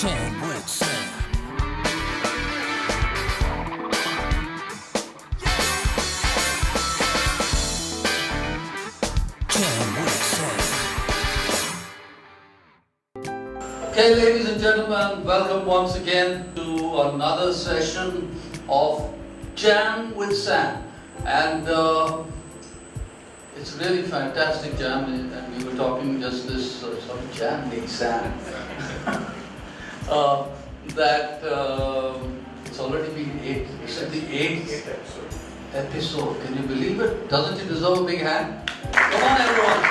Jam with Sam. Jam with Sam. Okay, ladies and gentlemen, welcome once again to another session of Jam with Sam. And it's really fantastic jam, and we were talking just this sort of jam with Sam. That it's already been it's at the eighth episode. Can you believe it? Doesn't it deserve a big hand? Come on, everyone!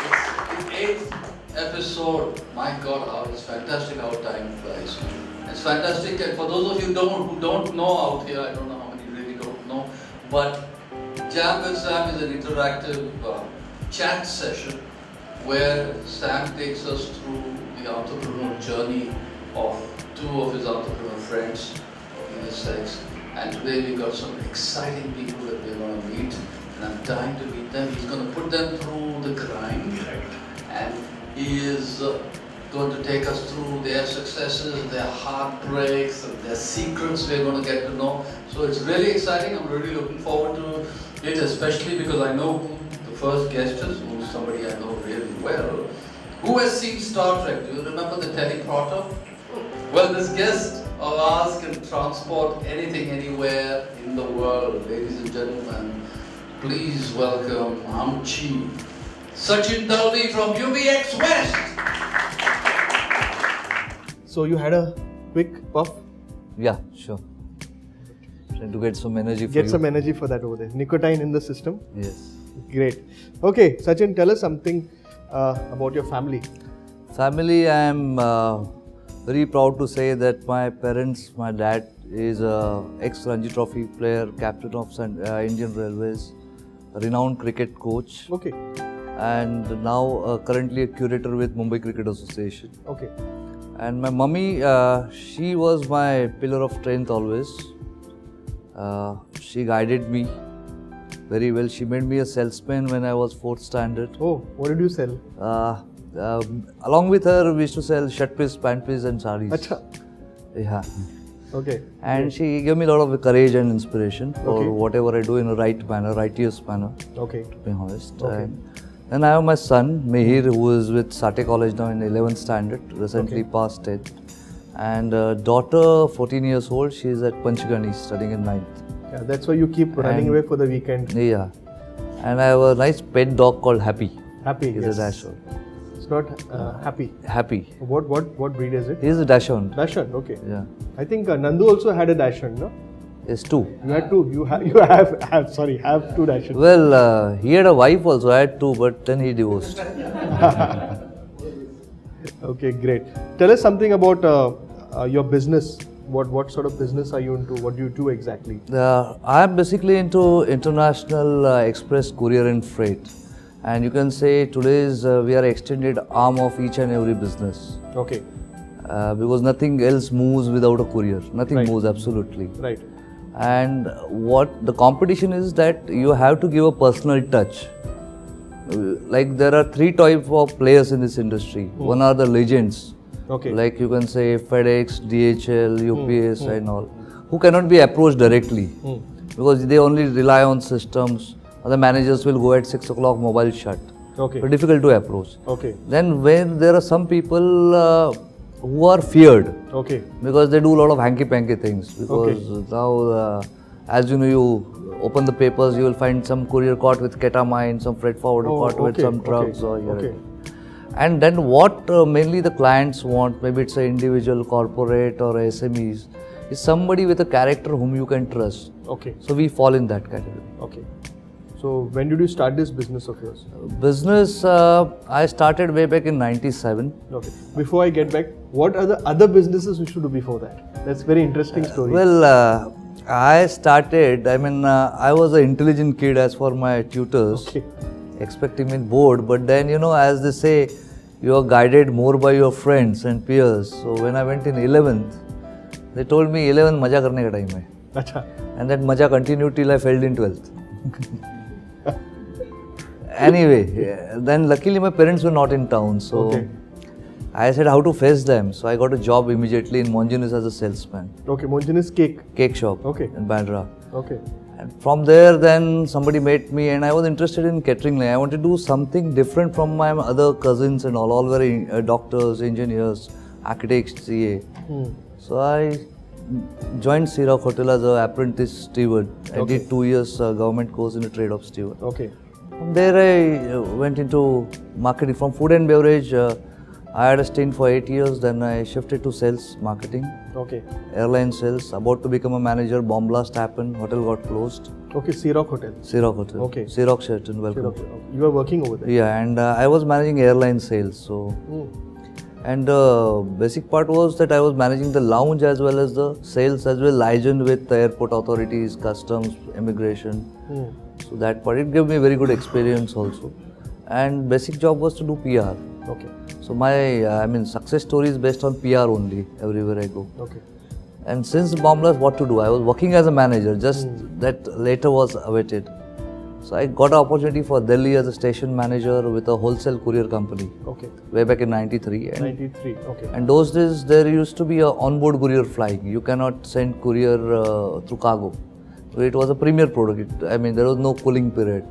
It's the eighth episode. My God, how it's fantastic how time flies. It's fantastic, and for those of you who don't know out here, I don't know how many really don't know, but Jam with Sam is an interactive chat session where Sam takes us through the entrepreneurial journey of two of his entrepreneur friends of either sex. And today we've got some exciting people that we're going to meet, and I'm dying to meet them. He's going to put them through the grind, and he is going to take us through their successes, their heartbreaks, and their secrets we're going to get to know. So it's really exciting. I'm really looking forward to it, especially because I know who the first guest is, who's somebody I know really well. Who has seen Star Trek? Do you remember the teleporter? Well, this guest of ours can transport anything, anywhere in the world. Ladies and gentlemen, please welcome Amchi, Sacheen Dalvi from UBX West. So you had a quick puff? Yeah, sure. Trying to get some energy for Get you. some energy for that over there. Nicotine in the system? Yes. Great. Okay, Sachin, tell us something about your family. Family, I am very proud to say that my parents, my dad is a ex-Ranji Trophy player, captain of Indian Railways, a renowned cricket coach, Okay. and now currently a curator with Mumbai Cricket Association. Okay. And my mummy, she was my pillar of strength always. She guided me very well. She made me a salesman when I was 4th standard. Oh, what did you sell? Along with her, we used to sell shirt piece, pant piece and sarees. Acha. Yeah. Okay. And she gave me a lot of courage and inspiration for Okay. whatever I do in a right manner, righteous manner, Okay. to be honest. Okay. And then I have my son, Mihir, who is with Sate College now in 11th standard, recently Okay. passed 10th. And daughter, 14 years old, she is at Panchgani studying in 9th. Yeah, that's why you keep running And- away for the weekend. Yeah. And I have a nice pet dog called Happy. Happy. He's Yes. a dachshund. It's not happy. Happy. What breed is it? He's a dachshund. Dachshund. Okay. Yeah. I think Nandu also had a dachshund, no? It's 2. You had two. You have two dachshunds. Well, he had a wife also. I had 2, but then he divorced. Okay, great. Tell us something about your business. What sort of business are you into? What do you do exactly? I am basically into international express courier and freight. And you can say today's we are extended arm of each and every business. Okay. Because nothing else moves without a courier. Nothing Right. moves absolutely. Right. And what the competition is that you have to give a personal touch. Like there are 3 types of players in this industry. One are the legends. Okay. Like you can say FedEx, DHL, UPS and all, who cannot be approached directly because they only rely on systems. The managers will go at 6 o'clock, mobile shut. Okay. So difficult to approach. Okay. Then when there are some people who are feared Okay. because they do a lot of hanky-panky things. Because now, as you know, you open the papers, you will find some courier caught with ketamine, some freight forwarder caught with some drugs or here. Okay. And then what mainly the clients want, maybe it's an individual, corporate or SMEs, is somebody with a character whom you can trust. Okay. So we fall in that category. Okay. So when did you start this business of yours? Business, I started way back in 97. Okay. Before I get back, what are the other businesses we should do before that? That's very interesting story. Well, I started, I was an intelligent kid as for my tutors, Okay. expecting me bored, but then, as they say, you are guided more by your friends and peers. So when I went in 11th, they told me 11th maja karne ka time hai. Acha. And that maja continued till I failed in 12th. Anyway, then luckily my parents were not in town, so Okay. I said how to face them. So I got a job immediately in Mongenis as a salesman. Okay, Mongenis cake. Cake shop Okay. in Bandra. Okay. And from there, then somebody met me, and I was interested in catering line. I wanted to do something different from my other cousins and all. All were doctors, engineers, architects, CA. So I joined Sea Rock Hotel as an apprentice steward. I did 2 years government course in the trade of steward. Okay. From there, I went into marketing. From food and beverage, I had a stint for 8 years. Then I shifted to sales, marketing. Okay. Airline sales, about to become a manager, bomb blast happened, hotel got closed. Okay, Sea Rock Hotel. Sea Rock Hotel. Okay. Sea Rock Sheraton, welcome. Sea Rock. Okay. You were working over there. Yeah, and I was managing airline sales. So, and the basic part was that I was managing the lounge as well as the sales, as well liaison with the airport authorities, customs, immigration. So that part, it gave me very good experience also. And basic job was to do PR. Okay. So my, success story is based on PR only, everywhere I go. Okay. And since bomb blast, what to do? I was working as a manager, just that later was awaited. So I got an opportunity for Delhi as a station manager with a wholesale courier company. Okay. Way back in 93. And 93. Okay. And those days there used to be a onboard courier flying. You cannot send courier through cargo. So it was a premier product. There was no cooling period.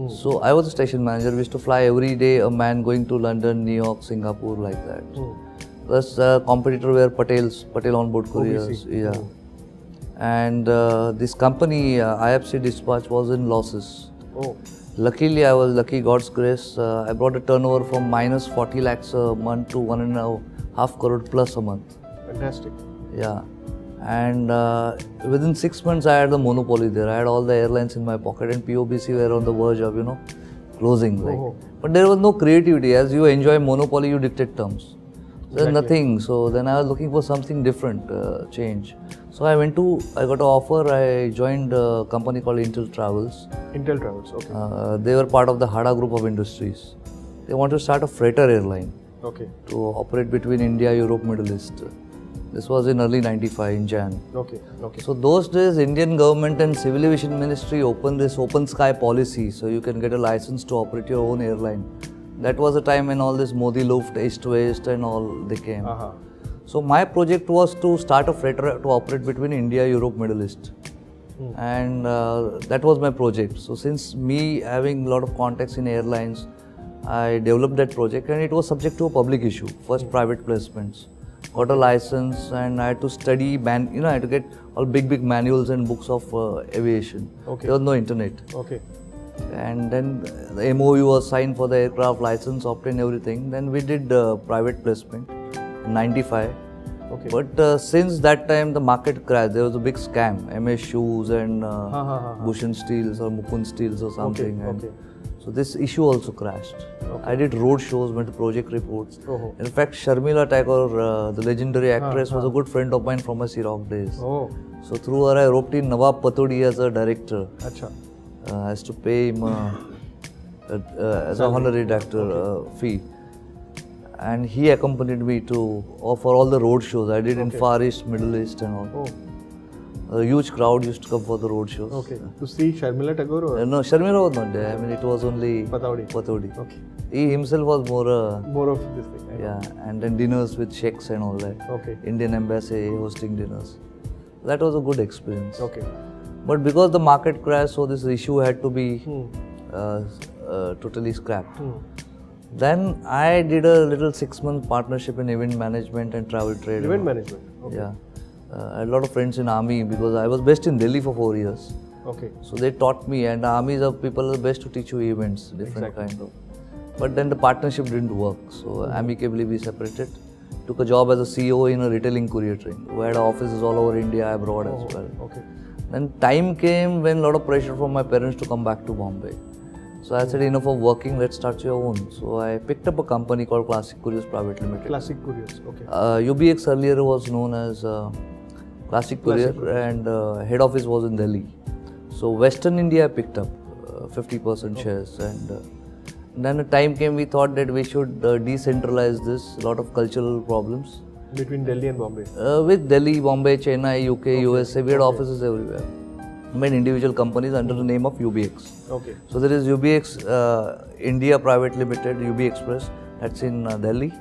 So I was a station manager. We used to fly every day a man going to London, New York, Singapore, like that. Plus competitor were Patel onboard couriers. OBC. Yeah. And this company, IFC Dispatch, was in losses. Oh. Luckily, I was lucky, God's grace. I brought a turnover from minus 40 lakhs a month to 1.5 crore plus a month. Fantastic. Yeah. And within 6 months, I had the monopoly there. I had all the airlines in my pocket, and POBC were on the verge of, closing. Like. But there was no creativity. As you enjoy monopoly, you dictate terms. There's nothing. So then I was looking for something different, change. So I got an offer. I joined a company called Intel Travels. Intel Travels, okay. They were part of the Hada group of industries. They wanted to start a freighter airline. Okay. To operate between India, Europe, Middle East. This was in early 95 in Jan. Okay. Okay. So those days, Indian government and Civil Aviation Ministry opened this open sky policy, so you can get a license to operate your own airline. That was the time when all this Modi Luft, East West and all they came. So my project was to start a freighter to operate between India, Europe, Middle East. And that was my project. So since me having a lot of contacts in airlines, I developed that project, and it was subject to a public issue, first private placements. Got a license, and I had to study, I had to get all big manuals and books of aviation. Okay. There was no internet. Okay. And then the MOU was signed for the aircraft license, obtained everything. Then we did private placement in 95. Okay. But since that time the market crashed. There was a big scam, MS Shoes and Bhushan Steels or Mukund Steels or something. Okay. So this issue also crashed. Okay. I did road shows, went to project reports. In fact, Sharmila Tagore, the legendary actress, was a good friend of mine from my Sea Rock days. Oh. So through her I roped in Nawab Patodi as a director. Acha. I has to pay him as a honorary director fee. And he accompanied me to for all the road shows. I did in Far East, Middle East and all. A huge crowd used to come for the road shows. Okay. To see Sharmila Tagore or? No, Sharmila was not there. It was only Patodi. Okay. He himself was more... more of this thing. Yeah, and then dinners with sheikhs and all that. Okay. Indian embassy hosting dinners. That was a good experience. Okay. But because the market crashed, so this issue had to be totally scrapped. Then I did a little 6-month partnership in event management and travel trade. Event management? Okay. Yeah. I had a lot of friends in army because I was based in Delhi for 4 years. Okay. So they taught me, and armies of people are best to teach you events, different kind of. But then the partnership didn't work, so amicably we separated. Took a job as a CEO in a retailing courier train. We had offices all over India, abroad as well. Okay. Then time came when a lot of pressure from my parents to come back to Bombay. So I said, enough of working, let's start your own. So I picked up a company called Classic Couriers Private Limited. Classic Couriers, okay. UBX earlier was known as Classic Courier, and head office was in Delhi. So Western India picked up 50% shares, and then a time came we thought that we should decentralize this, a lot of cultural problems. Between Delhi and Bombay? With Delhi, Bombay, Chennai, UK, USA, we had offices everywhere. Made individual companies under the name of UBX. Okay. So there is UBX India Private Limited, UB Express. That's in Delhi.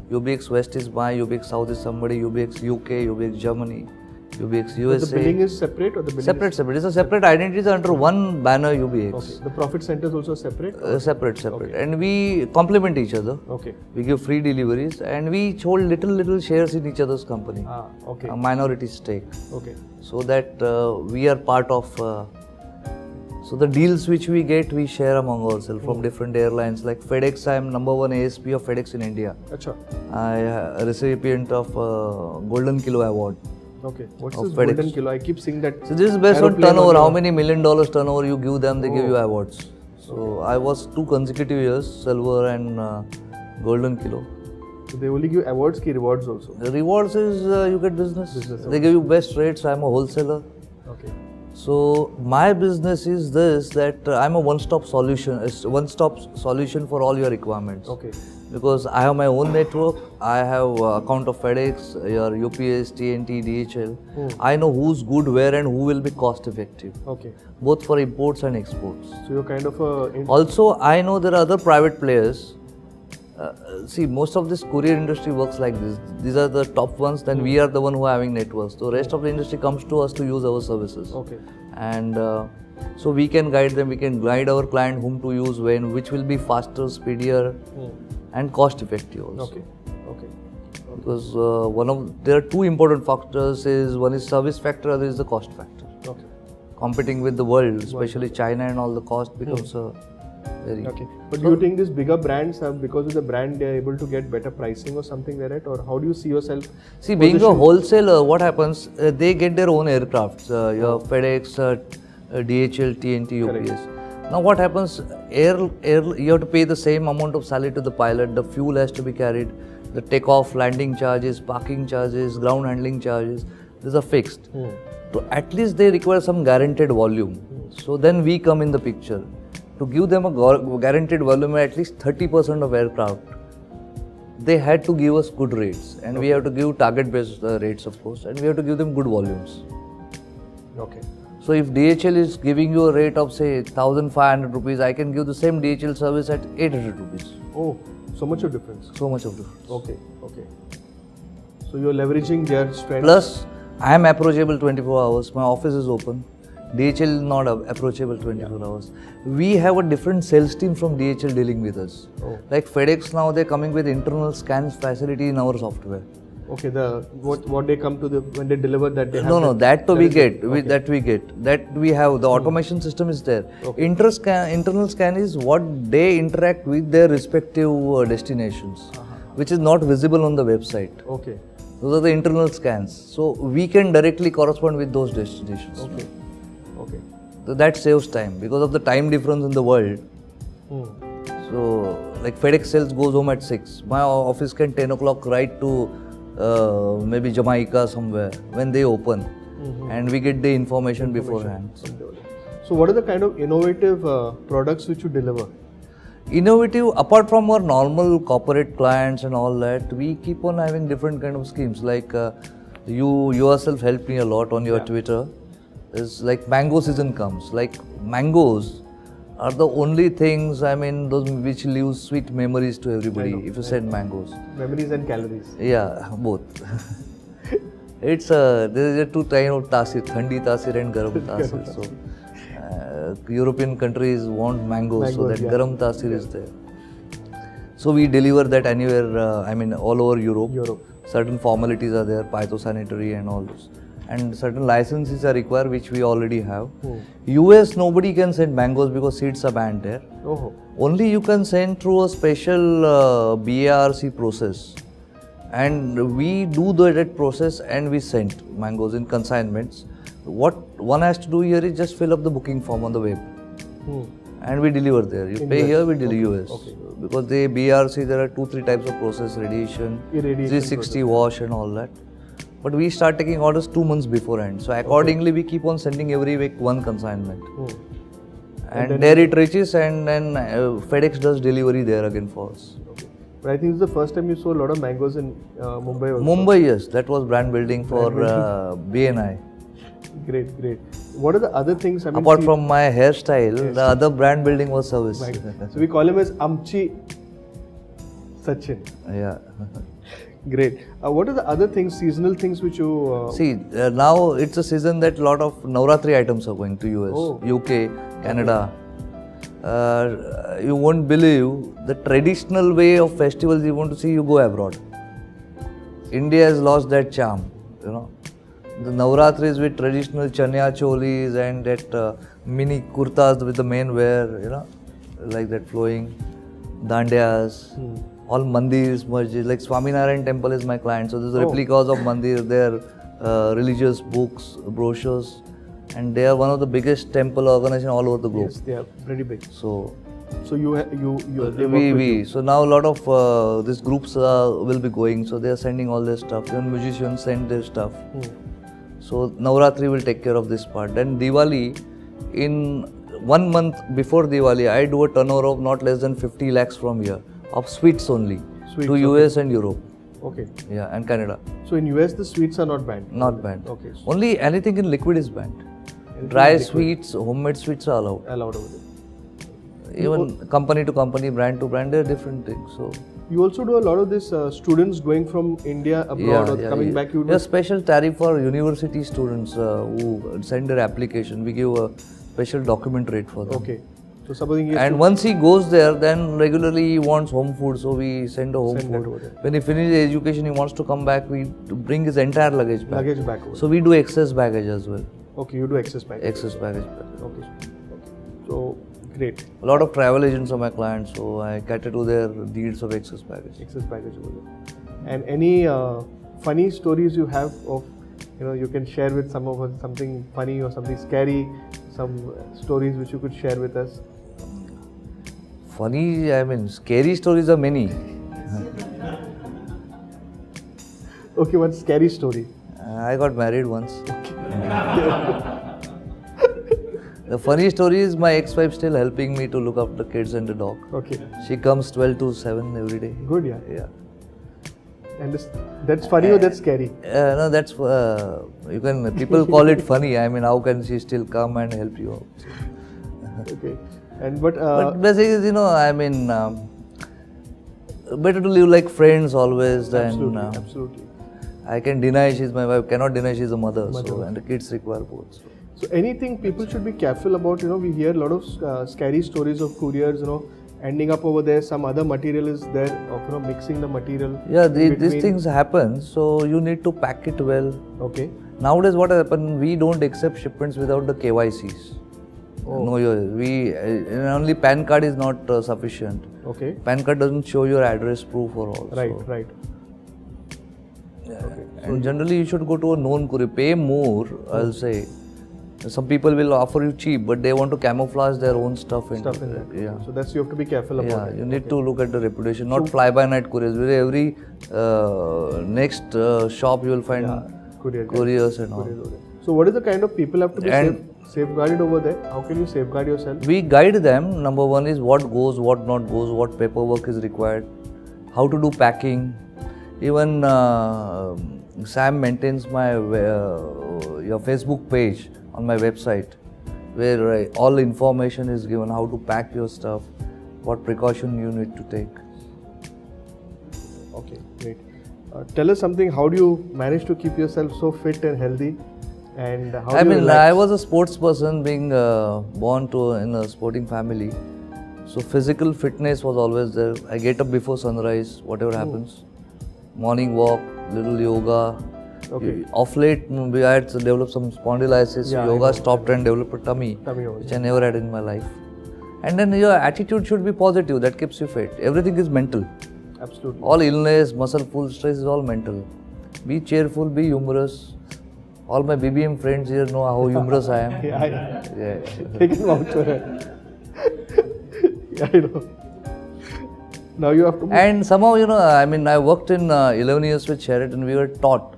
UBX West is my, UBX South is somebody, UBX UK, UBX Germany, UBX USA. But the billing is separate or the billing Separate. It's a separate identity under one banner UBX. Okay. The profit center is also separate? Separate. Okay. And we complement each other. Okay. We give free deliveries and we hold little shares in each other's company. Okay. A minority stake. Okay. So that we are part of. So the deals which we get, we share among ourselves from different airlines. Like FedEx, I am #1 ASP of FedEx in India. Achha. I am a recipient of Golden Kilo Award. Okay. What's Of this FedEx. golden kilo? I keep seeing that. So this is based on aeroplane turnover. the- How many $1 million turnover you give them, they give you awards. So I was 2 consecutive years, silver and golden kilo. So they only give awards, ki rewards also. The rewards is you get business. Business, They give you best rates. I'm a wholesaler. Okay. So my business is this, that I'm a one-stop solution. It's a one-stop solution for all your requirements. Okay. Because I have my own network. I have account of FedEx, your UPS, TNT, DHL. I know who's good where and who will be cost effective. Okay. Both for imports and exports. So you're kind of a. Also, I know there are other private players. See, most of this courier industry works like this. These are the top ones, then we are the one who are having networks. So rest of the industry comes to us to use our services. Okay. And so we can guide them, we can guide our client whom to use when, which will be faster, speedier and cost effective also. Okay. Okay. Because there are 2 important factors, one is service factor, other is the cost factor. Okay. Competing with the world, especially China and all, the cost becomes very... Okay. But do you think these bigger brands have, because of the brand, they are able to get better pricing or something like that? Or how do you see yourself? See, being a wholesaler, what happens? They get their own aircrafts. Your FedEx, DHL, TNT, UPS. Now what happens? You have to pay the same amount of salary to the pilot. The fuel has to be carried. The takeoff, landing charges, parking charges, ground handling charges. These are fixed. So at least they require some guaranteed volume. So then we come in the picture. To give them a guaranteed volume at least 30% of aircraft, they had to give us good rates, and we have to give target-based rates, of course, and we have to give them good volumes. Okay. So if DHL is giving you a rate of say 1,500 rupees, I can give the same DHL service at 800 rupees. Oh, so much of difference. So much of difference. Okay. Okay. So you're leveraging their strengths. Plus, I am approachable 24 hours. My office is open. DHL is not approachable 24 hours. We have a different sales team from DHL dealing with us. Oh. Like FedEx now, they're coming with internal scans facility in our software. Okay, what they come to when they deliver that they have. No, that we get. Okay. That we have. The automation system is there. Okay. Internal scan is what they interact with their respective destinations, which is not visible on the website. Okay. Those are the internal scans. So we can directly correspond with those destinations. Okay. Okay. So that saves time because of the time difference in the world. So like FedEx sales goes home at 6. My office can 10 o'clock ride to maybe Jamaica somewhere when they open, and we get the information beforehand. So what are the kind of innovative products which you deliver? Innovative, apart from our normal corporate clients and all that, we keep on having different kind of schemes. Like you yourself helped me a lot on your Twitter. It's like mango season comes. Like mangoes are the only things, I mean, those which leave sweet memories to everybody if you send mangoes. Memories and calories. Yeah, both. It's there is a 2 type of tasir, thandi tasir and garam tasir. So European countries want mangoes, so that garam tasir is there. So we deliver that anywhere, I mean all over Europe. Certain formalities are there, phytosanitary and all those. And certain licenses are required, which we already have. US, nobody can send mangoes because seeds are banned there. Only you can send through a special BARC process. And we do that process and we send mangoes in consignments. What one has to do here is just fill up the booking form on the web. And we deliver there. You pay here, we deliver US. Because the BRC, there are 2-3 types of process, radiation 360 wash and all that. But we start taking orders 2 months beforehand. So accordingly, we keep on sending every week 1 consignment. And there it reaches, and then FedEx does delivery there again for us. But I think it's the first time you saw a lot of mangoes in Mumbai also. Mumbai, yes. That was brand building for BNI. Great. What are the other things? I mean, apart from my hairstyle, the other brand building was service. So we call him as Amchi. Sachin. Yeah. Great. What are the other things, seasonal things which you... See, now it's a season that a lot of Navratri items are going to US, UK, Canada. You won't believe the traditional way of festivals you want to see, you go abroad. India has lost that charm, you know. The Navratris with traditional chanya cholis and that mini kurtas with the main wear, you know, like that flowing, dandias, all mandirs, masjids. Like Swaminarayan temple is my client, so there's replicas of mandir, their religious books, brochures, and they are one of the biggest temple organizations all over the globe. Yes, they are pretty big. So So now a lot of these groups will be going, so they are sending all their stuff. Even musicians send their stuff. So Navratri will take care of this part. Then Diwali, in 1 month before Diwali, I do a turnover of not less than 50 lakhs from here, of sweets only, to US and Europe. Okay. Yeah, and Canada. So in US the sweets are not banned? Not banned. Okay. Only anything in liquid is banned. Dry sweets, homemade sweets are allowed. Allowed over there. Even company to company, brand to brand, they are different things. So you also do a lot of this students going from India abroad or coming back. You do a special tariff for university students who send their application. We give a special document rate for them. Okay. So supposing and once he goes there, then regularly he wants home food, so we send a home food. When he finishes education, he wants to come back, we bring his entire luggage back. So we do excess baggage as well. Okay, you do excess baggage. Excess baggage. Okay. So great. A lot of travel agents are my clients, so I cater to their needs of excess baggage. Excess baggage over there. And any funny stories you have of, you can share with some of us, something funny or something scary, some stories which you could share with us? Funny, I mean, scary stories are many. Okay, one scary story. I got married once. The funny story is my ex-wife still helping me to look after the kids and the dog. Okay. She comes 12 to 7 every day. Good, yeah. Yeah. And that's funny or that's scary? No, that's people call it funny. I mean, how can she still come and help you out? Okay. And but basically, I mean, better to live like friends always than. Absolutely. I can deny she's my wife, cannot deny she's a mother. So, and the kids require both. So anything people should be careful about, we hear a lot of scary stories of couriers, ending up over there, some other material is there, of mixing the material. Yeah, these things happen, so you need to pack it well. Okay. Nowadays what happens, we don't accept shipments without the KYCs. No, only PAN card is not sufficient. Okay. PAN card doesn't show your address proof or all. Right. Yeah. Okay. And generally you should go to a known courier, pay more, I'll say. Some people will offer you cheap, but they want to camouflage their own stuff in that. Yeah. So that's you have to be careful about. Yeah, you need to look at the reputation, not fly-by-night couriers. Every next shop you will find couriers and all. So what is the kind of people have to be safeguarded over there? How can you safeguard yourself? We guide them. Number one is what goes, what not goes, what paperwork is required, how to do packing. Even Sam maintains my your Facebook page on my website, where all information is given, how to pack your stuff, what precaution you need to take. Okay, great. Tell us something, how do you manage to keep yourself so fit and healthy? And how I was a sports person, being born in a sporting family. So physical fitness was always there. I get up before sunrise, whatever happens. Morning walk, little yoga. Okay. Off late, I had developed some spondylitis. Yoga stopped and developed a tummy, which I never had in my life. And then your attitude should be positive. That keeps you fit. Everything is mental. Absolutely. All illness, muscle pull, stress is all mental. Be cheerful, be humorous. All my BBM friends here know how humorous I am. Yeah. They can vouch for it. Yeah, I know. Now you have to. And somehow, I worked in 11 years with Sheraton. We were taught.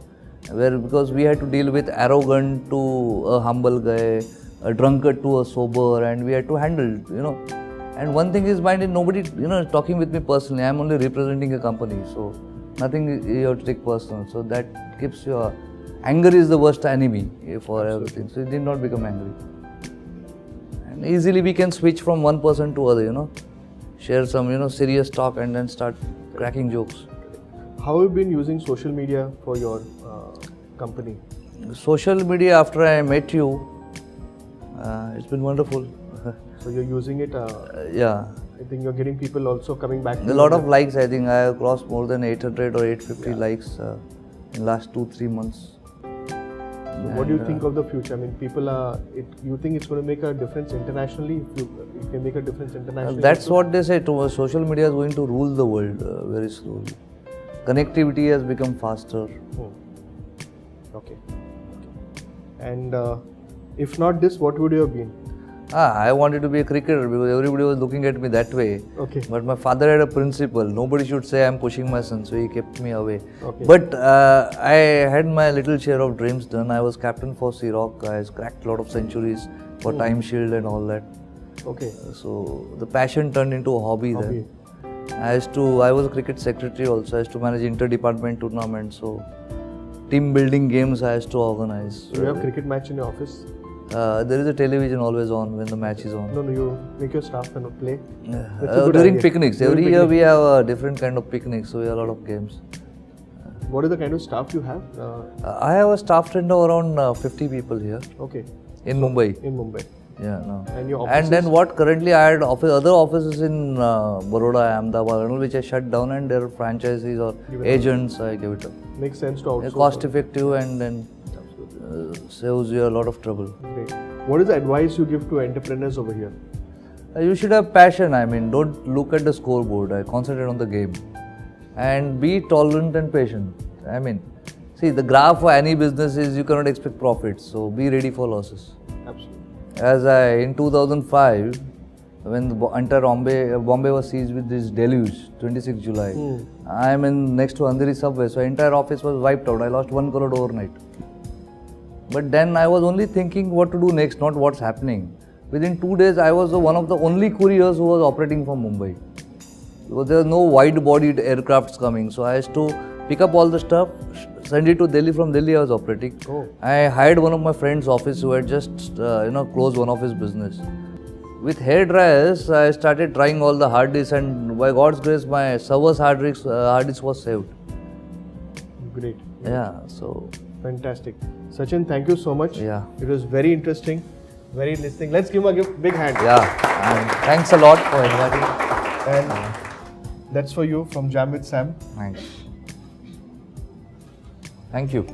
Because we had to deal with arrogant to a humble guy, a drunkard to a sober, and we had to handle, And one thing is minded, nobody, talking with me personally. I'm only representing a company, so nothing you have to take personal. So that keeps your anger is the worst enemy for everything. So you did not become angry. And easily we can switch from one person to other, Share some, serious talk and then start cracking jokes. How have you been using social media for your company? Social media after I met you, it's been wonderful. So you're using it. Yeah. I think you're getting people also coming back. A lot of likes. I think I have crossed more than 800 or 850 likes in last 2-3 months. So what do you think of the future? I mean, people are. You think it's going to make a difference internationally? If you can make a difference internationally. That's what they say. Social media is going to rule the world very slowly. Connectivity has become faster. Okay. And if not this, what would you have been? I wanted to be a cricketer because everybody was looking at me that way. Okay. But my father had a principle. Nobody should say I'm pushing my son, so he kept me away. Okay. But I had my little share of dreams done. I was captain for Sea Rock. I cracked a lot of centuries for Time Shield and all that. Okay. So the passion turned into a hobby then. I was a cricket secretary also. I used to manage inter-department tournaments. So team building games I used to organize. Do you have cricket match in your office? There is a television always on when the match is on. No, you make your staff play. During picnics. Every year we have a different kind of picnics, so we have a lot of games. What is the kind of staff you have? I have a staff strength of around 50 people here. Okay. In Mumbai. In Mumbai. Yeah, no. And your offices? And then what currently I had other offices in Baroda, Ahmedabad, which I shut down, and their franchisees or agents I give it up. Makes sense to outsource. Cost effective and then saves you a lot of trouble. Great. What is the advice you give to entrepreneurs over here? You should have passion. I mean, don't look at the scoreboard. I concentrate on the game. And be tolerant and patient. I mean, see, the graph for any business is you cannot expect profits. So be ready for losses. Absolutely. In 2005, when the entire Bombay was seized with this deluge, 26 July, I am next to Andheri subway. So entire office was wiped out. I lost 1 crore overnight. But then I was only thinking what to do next, not what's happening. Within 2 days, I was one of the only couriers who was operating from Mumbai. Because there were no wide-bodied aircrafts coming. So I used to pick up all the stuff, send it to Delhi. From Delhi, I was operating. I hired one of my friend's office who had just closed one of his business. With hair dryers, I started trying all the hard disks, and by God's grace, my server's hard disk was saved. Great. Yeah, so. Fantastic. Sachin, thank you so much. Yeah. It was very interesting, very listening. Let's give him a big hand. Yeah, and thanks a lot for inviting. And that's for you from Jam with Sam. Thanks. Thank you.